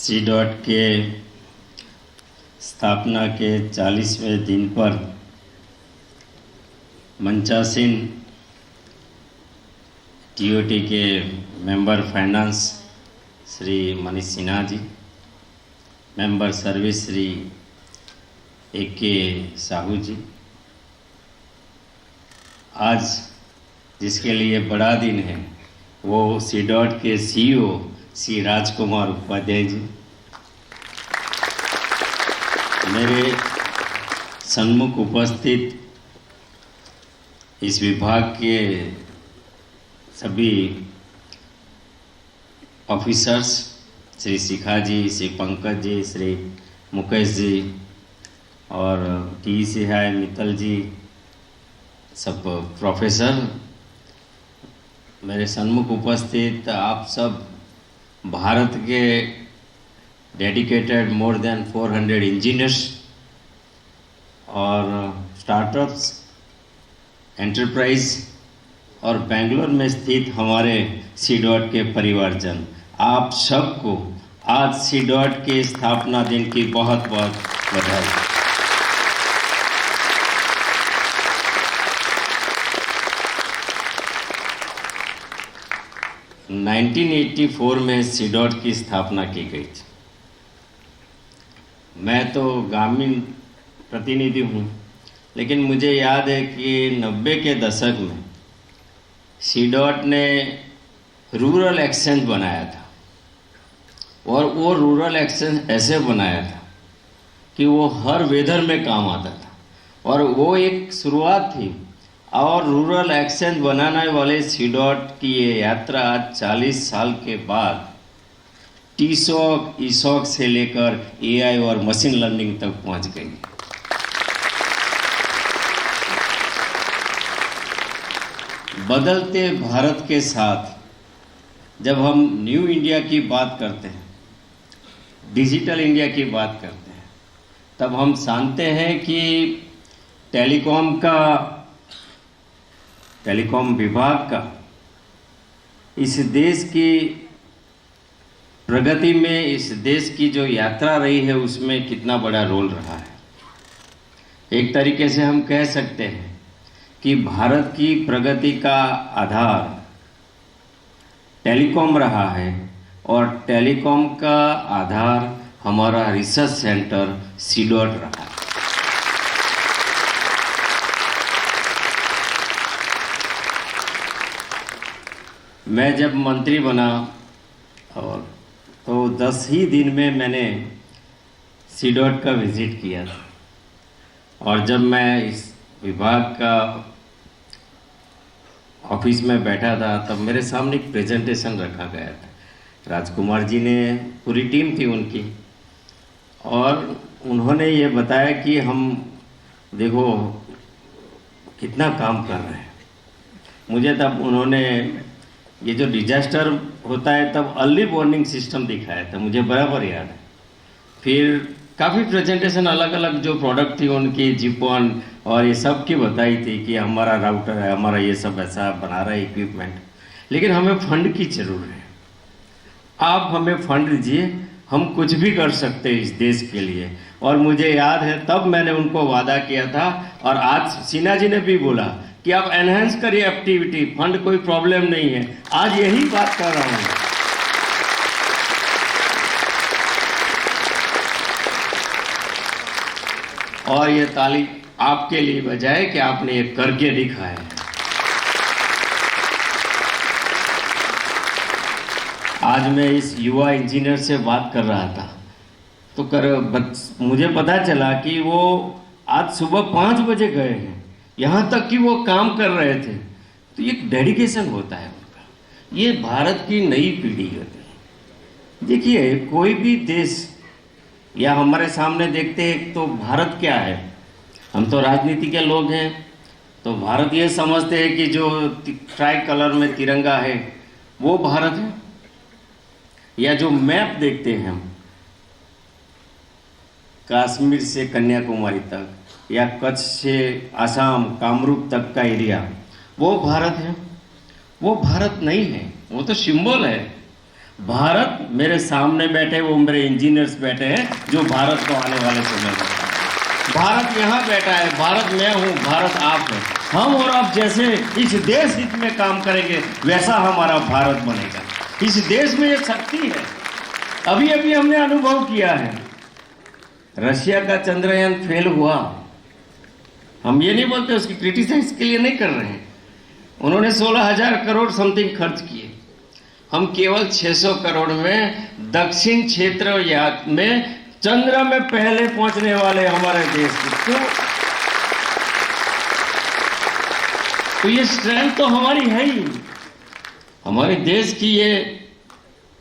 सी DOT के स्थापना के 40वें दिन पर मंचासीन टीओटी के member finance Shri Manish Sinha ji, member service Shri A K. Sahu ji, आज जिसके लिए बड़ा दिन है वो सी डॉट के सीईओ श्री राजकुमार उपाध्याय जी, मेरे सन्मुख उपस्थित इस विभाग के सभी ऑफिसर्स श्री शिखा जी, श्री पंकज जी, श्री मुकेश जी और टी.सी. है मित्तल जी, सब प्रोफेसर, मेरे सन्मुख उपस्थित आप सब भारत के डेडिकेटेड मोर देन 400 इंजीनियर्स और स्टार्टअप्स, एंटरप्राइज और बेंगलोर में स्थित हमारे सी डॉट के परिवारजन, आप सबको आज सी डॉट के स्थापना दिन की बहुत बहुत बधाई। – 1984 में सी डॉट की स्थापना की गई थी। मैं तो ग्रामीण प्रतिनिधि हूँ, लेकिन मुझे याद है कि 90 के दशक में सी डॉट ने रूरल एक्सचेंज बनाया था और वो रूरल एक्सचेंज ऐसे बनाया था कि वो हर वेदर में काम आता था और वो एक शुरुआत थी। और रूरल एक्सचेंज बनाने वाले सी डॉट की ये यात्रा आज 40 साल के बाद टी-सॉक, ई-सॉक से लेकर एआई और मशीन लर्निंग तक पहुंच गई। बदलते भारत के साथ जब हम न्यू इंडिया की बात करते हैं, डिजिटल इंडिया की बात करते हैं, तब हम जानते हैं कि टेलीकॉम विभाग का इस देश की प्रगति में, इस देश की जो यात्रा रही है उसमें कितना बड़ा रोल रहा है। एक तरीके से हम कह सकते हैं कि भारत की प्रगति का आधार टेलीकॉम रहा है और टेलीकॉम का आधार हमारा रिसर्च सेंटर सी डॉट रहा है। मैं जब मंत्री बना और तो 10 ही दिन में मैंने सी डॉट का विजिट किया था और जब मैं इस विभाग का ऑफिस में बैठा था तब मेरे सामने एक प्रेजेंटेशन रखा गया था। राजकुमार जी ने, पूरी टीम थी उनकी, और उन्होंने ये बताया कि हम देखो कितना काम कर रहे हैं। मुझे तब उन्होंने ये जो डिजास्टर होता है तब अर्ली वार्निंग सिस्टम दिखाया था, मुझे बराबर याद है। फिर काफ़ी प्रेजेंटेशन अलग अलग जो प्रोडक्ट थी उनकी, जीपॉन और ये सब की बताई थी कि हमारा राउटर है, हमारा ये सब ऐसा बना रहा है इक्विपमेंट, लेकिन हमें फंड की जरूरत है। आप हमें फंड दीजिए, हम कुछ भी कर सकते हैं इस देश के लिए। और मुझे याद है तब मैंने उनको वादा किया था और आज सिन्हा जी ने भी बोला कि आप एनहेंस करिए एक्टिविटी, फंड कोई प्रॉब्लम नहीं है। आज यही बात कर रहा हूँ। और ये ताली आपके लिए बजाए कि आपने ये करके दिखाया है। आज मैं इस युवा इंजीनियर से बात कर रहा था तो मुझे पता चला कि वो आज सुबह 5 बजे गए हैं, यहाँ तक कि वो काम कर रहे थे। तो ये डेडिकेशन होता है उनका, ये भारत की नई पीढ़ी होती है। देखिए कोई भी देश या हमारे सामने देखते हैं तो भारत क्या है, हम तो राजनीति के लोग हैं तो भारत ये समझते हैं कि जो ट्राई कलर में तिरंगा है वो भारत है, या जो मैप देखते हैं हम कश्मीर से कन्याकुमारी तक या कच्छ से आसाम कामरूप तक का एरिया, वो भारत है। वो भारत नहीं है, वो तो सिंबल है। भारत मेरे सामने बैठे, वो मेरे इंजीनियर्स बैठे हैं जो भारत को आने वाले समय में, भारत यहाँ बैठा है, भारत मैं हूँ, भारत आप है। हम और आप जैसे इस देश हित में काम करेंगे वैसा हमारा भारत बनेगा। इस देश में ये शक्ति है। अभी अभी हमने अनुभव किया है, रशिया का चंद्रयान फेल हुआ। हम ये नहीं बोलते, उसकी क्रिटिसाइज के लिए नहीं कर रहे हैं। उन्होंने 16,000 करोड़ समथिंग खर्च किए, हम केवल 600 करोड़ में दक्षिण क्षेत्र में चंद्र में पहले पहुंचने वाले हमारे देश के। तो ये स्ट्रेंथ तो हमारी है ही। हमारे देश की ये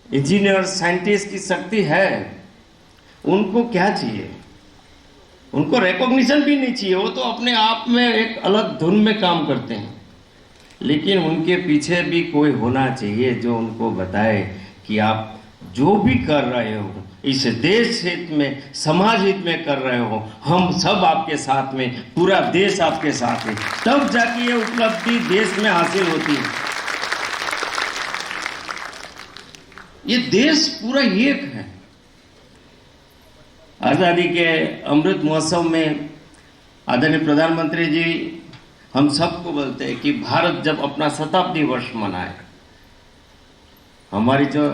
इंजीनियर साइंटिस्ट की शक्ति है। उनको क्या चाहिए? उनको रिकॉग्निशन भी नहीं चाहिए, वो तो अपने आप में एक अलग धुन में काम करते हैं। लेकिन उनके पीछे भी कोई होना चाहिए जो उनको बताए कि आप जो भी कर रहे हो इस देश हित में, समाज हित में कर रहे हो, हम सब आपके साथ में, पूरा देश आपके साथ है। तब जाके ये उपलब्धि देश में हासिल होती है। ये देश पूरा एक है। आजादी के अमृत महोत्सव में आदरणीय प्रधानमंत्री जी हम सबको बोलते हैं कि भारत जब अपना शताब्दी वर्ष मनाए, हमारी जो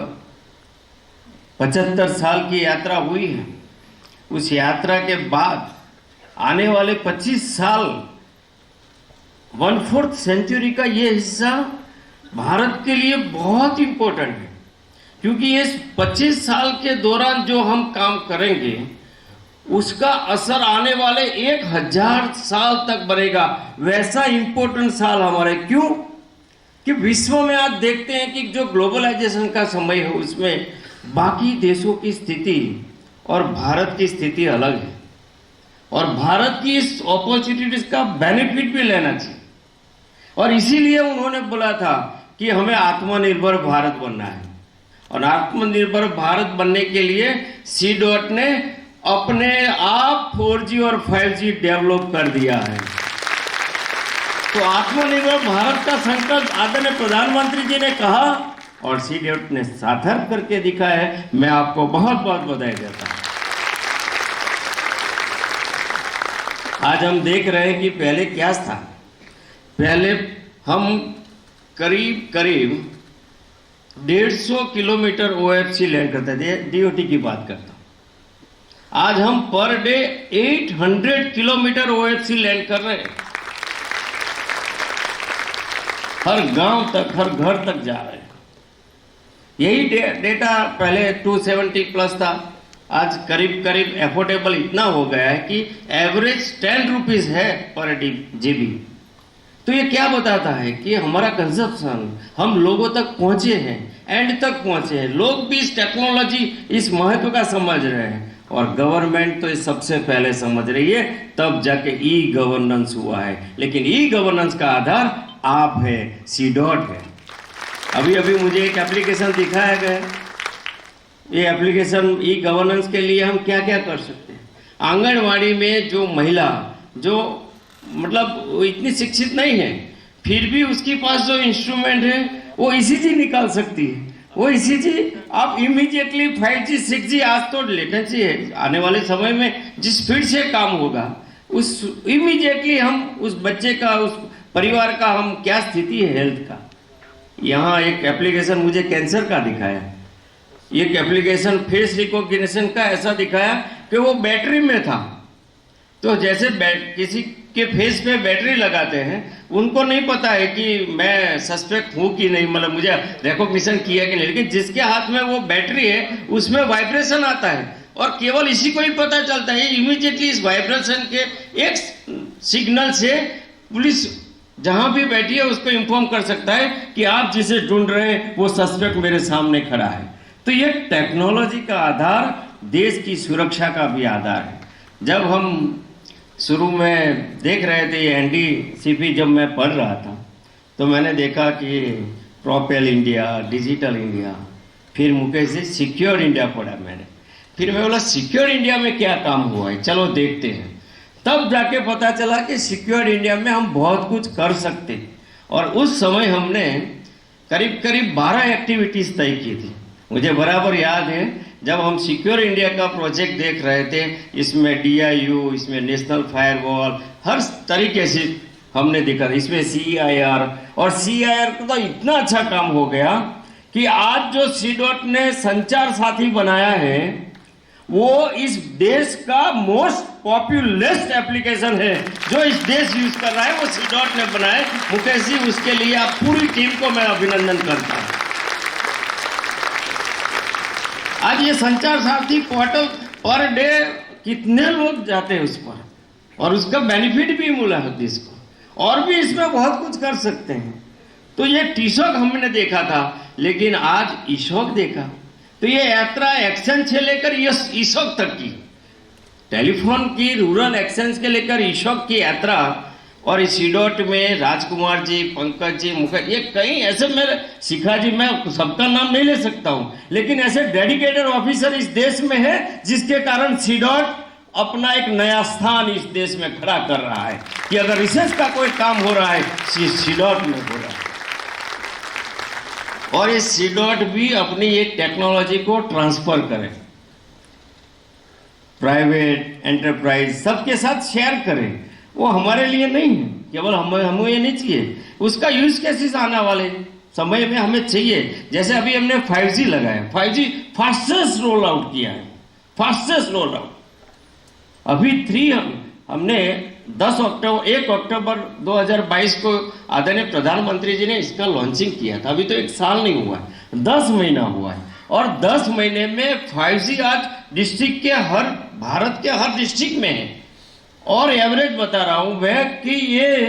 75 साल की यात्रा हुई है, उस यात्रा के बाद आने वाले 25 साल, 1/4 सेंचुरी का ये हिस्सा भारत के लिए बहुत इंपॉर्टेंट है। क्योंकि इस 25 साल के दौरान जो हम काम करेंगे उसका असर आने वाले 1000 साल तक बनेगा। वैसा इंपॉर्टेंट साल हमारे, क्यों कि विश्व में आज देखते हैं कि जो ग्लोबलाइजेशन का समय है उसमें बाकी देशों की स्थिति और भारत की स्थिति अलग है, और भारत की इस अपॉर्चुनिटीज का बेनिफिट भी लेना चाहिए। और इसीलिए उन्होंने बोला था कि हमें आत्मनिर्भर भारत बनना है, और आत्मनिर्भर भारत बनने के लिए C.DOT ने अपने आप 4G और 5G डेवलप कर दिया है। तो आत्मनिर्भर भारत का संकल्प आदरणीय प्रधानमंत्री जी ने कहा और C.DOT ने साकार करके दिखाया है। मैं आपको बहुत बहुत बधाई देता हूं। आज हम देख रहे हैं कि पहले क्या था। पहले हम करीब करीब 150 किलोमीटर OFC लैंड करते थे, DOT की बात करता हूं। आज हम per day 800 kilometre OFC land कर रहे हैं। हर गांव तक, हर घर तक जा रहे हैं। यही डेटा पहले 270 प्लस था, आज करीब करीब एफोर्डेबल इतना हो गया है कि एवरेज 10 रुपीज है पर GB। तो ये क्या बताता है कि हमारा कंजप्शन हम लोगों तक पहुंचे हैं, एंड तक पहुंचे हैं। लोग भी इस टेक्नोलॉजी, इस महत्व का समझ रहे हैं, और गवर्नमेंट तो इस सबसे पहले समझ रही है, तब जाके ई गवर्नेंस हुआ है। लेकिन ई गवर्नेंस का आधार आप है, C.DOT है। अभी अभी मुझे एक एप्लीकेशन दिखाया गया। ये एप्लीकेशन ई गवर्नेंस के लिए हम क्या क्या कर सकते हैं। आंगनवाड़ी में जो महिला जो मतलब वो इतनी शिक्षित नहीं है, फिर भी उसके पास जो इंस्ट्रूमेंट है वो ECG निकाल सकती है। वो ECG आप इमीडिएटली 5G 6G, आज तो लेटेंसी है, आने वाले समय में जिस स्पीड से काम होगा उस इमीडिएटली हम उस बच्चे का, उस परिवार का हम क्या स्थिति है हेल्थ का। यहाँ एक एप्लीकेशन मुझे कैंसर का दिखाया, एक एप्लीकेशन फेस रिकॉग्निशन का ऐसा दिखाया कि वो बैटरी में था। तो जैसे किसी के फेस पे बैटरी लगाते हैं, उनको नहीं पता है कि मैं सस्पेक्ट हूं कि नहीं, मतलब मुझे रिकॉग्निशन किया कि नहीं, लेकिन जिसके हाथ में वो बैटरी है उसमें वाइब्रेशन आता है, और केवल इसी को ही पता चलता है। इमीडिएटली इस वाइब्रेशन के एक सिग्नल से पुलिस जहां भी बैठी है उसको इन्फॉर्म कर सकता है कि आप जिसे ढूंढ रहे हैं वो सस्पेक्ट मेरे सामने खड़ा है। तो ये टेक्नोलॉजी का आधार देश की सुरक्षा का भी आधार है। जब हम शुरू में देख रहे थे NDCP, जब मैं पढ़ रहा था तो मैंने देखा कि प्रोपेल इंडिया, डिजिटल इंडिया, फिर मुकेश जी सिक्योर इंडिया पढ़ा मैंने। फिर मैं बोला सिक्योर इंडिया में क्या काम हुआ है, चलो देखते हैं। तब जाके पता चला कि सिक्योर इंडिया में हम बहुत कुछ कर सकते। और उस समय हमने करीब करीब 12 एक्टिविटीज तय की थी। मुझे बराबर याद है जब हम सिक्योर इंडिया का प्रोजेक्ट देख रहे थे, इसमें DIU, इसमें नेशनल फायरवॉल, हर तरीके से हमने देखा, इसमें CIR, और CIR का तो इतना अच्छा काम हो गया कि आज जो C.DOT ने संचार साथी बनाया है वो इस देश का मोस्ट पॉपुलर एप्लीकेशन है जो इस देश यूज कर रहा है, वो C.DOT ने बनाया। मुकेश जी, उसके लिए आप पूरी टीम को मैं अभिनंदन करता हूं। आज ये संचार साथी पोर्टल पर डे कितने लोग जाते हैं उस पर, और उसका बेनिफिट भी मिला है देश को, और भी इसमें बहुत कुछ कर सकते हैं। तो ये टीशॉक हमने देखा था, लेकिन आज ईशॉक देखा, तो ये यात्रा एक्सचेंज से लेकर ये ईशॉक तक की, टेलीफोन की रूरल एक्सचेंज के लेकर ईशॉक की यात्रा, और इस C.DOT में राजकुमार जी, पंकज जी, मुकेश, ये कई ऐसे मेरे शिखा जी, मैं सबका नाम नहीं ले सकता हूं, लेकिन ऐसे डेडिकेटेड ऑफिसर इस देश में है जिसके कारण C.DOT अपना एक नया स्थान इस देश में खड़ा कर रहा है कि अगर रिसर्च का कोई काम हो रहा है C.DOT में हो रहा है। और ये C.DOT भी अपनी एक टेक्नोलॉजी को ट्रांसफर करे, प्राइवेट एंटरप्राइज सबके साथ शेयर करें। वो हमारे लिए नहीं है, केवल हमें ये नहीं चाहिए, उसका यूज केसेस आने वाले समय में हमें चाहिए। जैसे अभी हमने 5G लगाया, 5G फास्टेस्ट रोल आउट किया है, फास्टेस्ट रोल आउट। अभी 3 हमने 1 अक्टूबर 2022 को आदरणीय प्रधानमंत्री जी ने इसका लॉन्चिंग किया था। अभी तो 1 साल नहीं हुआ है, 10 महीना हुआ है, और 10 महीने में 5G आज डिस्ट्रिक्ट के भारत के हर डिस्ट्रिक्ट में है। और एवरेज बता रहा हूं मैं कि ये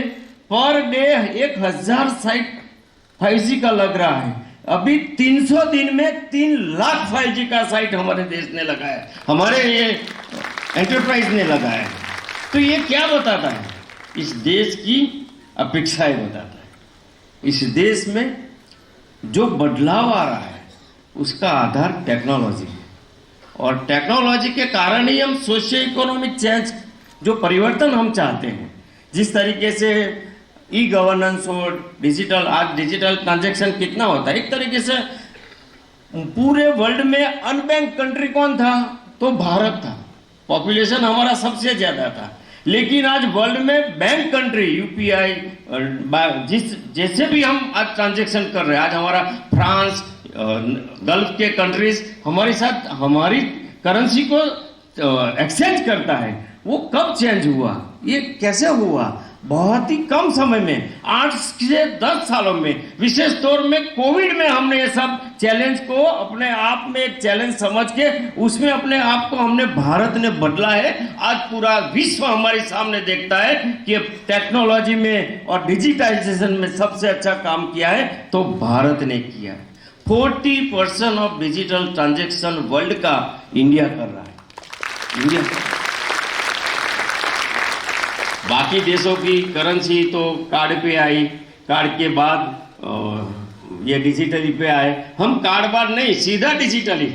पर डे 1000 साइट 5G का लग रहा है। अभी 300 दिन में 3 लाख 5G का साइट हमारे देश ने लगाया, हमारे ये एंटरप्राइज ने लगाया। तो ये क्या बताता है? इस देश की अपेक्षाएं बताता है। इस देश में जो बदलाव आ रहा है उसका आधार टेक्नोलॉजी है, और टेक्नोलॉजी के कारण ही हम सोशियो इकोनॉमिक चेंज, जो परिवर्तन हम चाहते हैं, जिस तरीके से ई-गवर्नेंस और डिजिटल, आज डिजिटल ट्रांजैक्शन कितना होता है। एक तरीके से पूरे वर्ल्ड में अनबैंक कंट्री कौन था? तो भारत था, पॉपुलेशन हमारा सबसे ज्यादा था। लेकिन आज वर्ल्ड में बैंक कंट्री, UPI, जैसे भी हम आज ट्रांजैक्शन कर रहे हैं, आज हमारा फ्रांस, गल्फ के कंट्रीज हमारे साथ हमारी करेंसी को एक्सचेंज करता है। वो कब चेंज हुआ? ये कैसे हुआ? बहुत ही कम समय में, 8 से 10 सालों में, विशेष तौर में कोविड में हमने ये सब चैलेंज को अपने आप में एक चैलेंज समझ के उसमें अपने आप को हमने, भारत ने बदला है। आज पूरा विश्व हमारे सामने देखता है कि टेक्नोलॉजी में और डिजिटाइजेशन में सबसे अच्छा काम किया है तो भारत ने किया। 40% ऑफ डिजिटल ट्रांजैक्शन वर्ल्ड का इंडिया कर रहा है। इंडिया, बाकी देशों की करेंसी तो कार्ड पे आई, कार्ड के बाद ये डिजिटली पे आए। हम कार्ड बार नहीं, सीधा डिजिटली,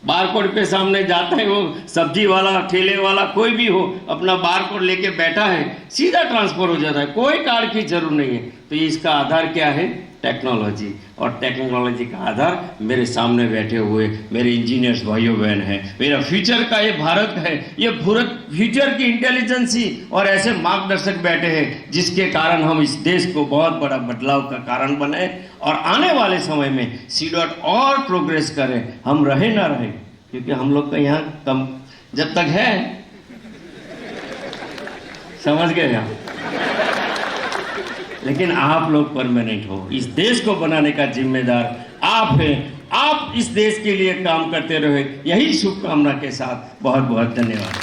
बारकोड पे सामने जाता है, वो सब्जी वाला, ठेले वाला, कोई भी हो, अपना बारकोड लेके बैठा है, सीधा ट्रांसफर हो जाता है, कोई कार्ड की जरूरत नहीं है। तो इसका आधार क्या है? टेक्नोलॉजी। और टेक्नोलॉजी का आधार मेरे सामने बैठे हुए मेरे इंजीनियर्स भाइयों बहन है, मेरा फ्यूचर का ये भारत है, ये फ्यूचर की इंटेलिजेंसी और ऐसे मार्गदर्शक बैठे हैं जिसके कारण हम इस देश को बहुत बड़ा बदलाव का कारण बने, और आने वाले समय में C.DOT और प्रोग्रेस करे, हम रहे ना रहे, क्योंकि हम लोग का यहाँ कम जब तक है, समझ गए आप, लेकिन आप लोग परमानेंट हो। इस देश को बनाने का जिम्मेदार आप हैं, आप इस देश के लिए काम करते रहे, यही शुभकामना के साथ बहुत बहुत धन्यवाद।